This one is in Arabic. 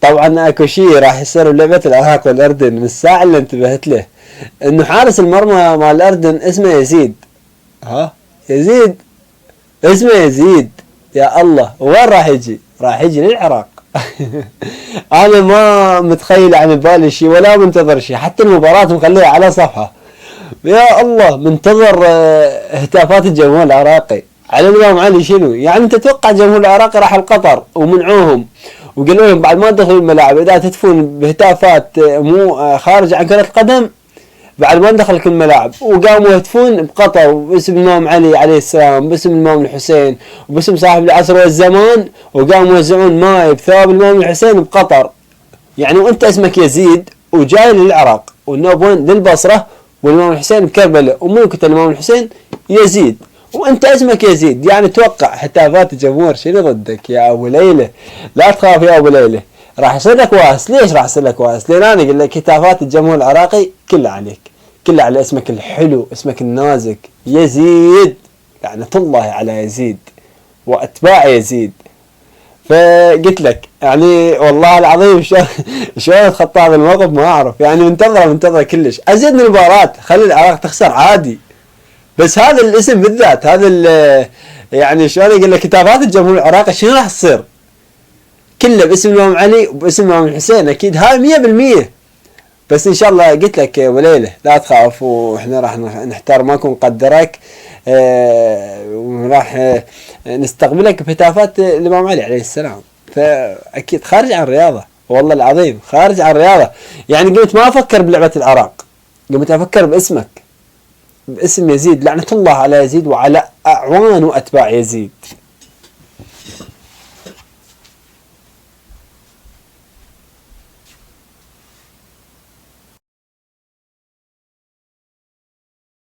طبعا اكو شيء راح يصير بلعبة العراق والاردن من الساعة اللي انتبهت له، انه حارس المرمى مال الاردن اسمه يزيد. ها يزيد، اسمه يزيد. يا الله، وين راح يجي؟ راح يجي للعراق. انا ما متخيل عن بالي شيء ولا منتظر شيء، حتى المباراة مخليها على صفحة. يا الله، منتظر هتافات الجمهور العراقي على الامام علي. شنو يعني؟ انت تتوقع الجمهور العراقي راح لقطر ومنعوهم وقالوا لهم بعد ما تدخلوا الملاعب اذا تهتفون بهتافات مو خارج عن كرة القدم بعد ما ندخل كل الملاعب، وقاموا يهتفون بقطر باسم الامام علي عليه السلام، باسم الامام الحسين، وباسم صاحب العصر والزمان، وقاموا يوزعون ماي بثواب الامام الحسين بقطر. يعني وانت اسمك يزيد وجاي للعراق، والنوب وين؟ للبصره، والامام الحسين بكربلاء، وممكن الامام الحسين يزيد، وانت اسمك يزيد. يعني توقع هتافات الجمهور شنو ضدك يا ابو ليله. لا تخاف يا ابو ليله، راح يصير لك واس. ليش راح يصير لك واس؟ لان انا اقول لك هتافات الجمهور العراقي كلها عليك، كلها على اسمك الحلو، اسمك النازك يزيد. لعنة الله على يزيد واتباع يزيد. فقلت لك يعني والله العظيم شلون تخطى هذا الموقف ما اعرف. يعني منتظره كلش. ازيد من المباراة، خلي العراق تخسر عادي، بس هذا الاسم بالذات، هذا يعني شلون اقول لك، هتافات الجمهور العراقي شنو راح تصير؟ كله باسم الامام علي وباسم الامام الحسين، اكيد هاي 100%. بس ان شاء الله قلت لك وليله لا تخاف، واحنا راح نحترمك ونقدرك، وراح نستقبلك بهتافات الامام علي عليه السلام. فاكيد خارج عن الرياضه، والله العظيم خارج عن الرياضه. يعني قمت ما افكر بلعبه العراق، قمت افكر باسمك، باسم يزيد. لعنة الله على يزيد وعلى اعوان واتباع يزيد.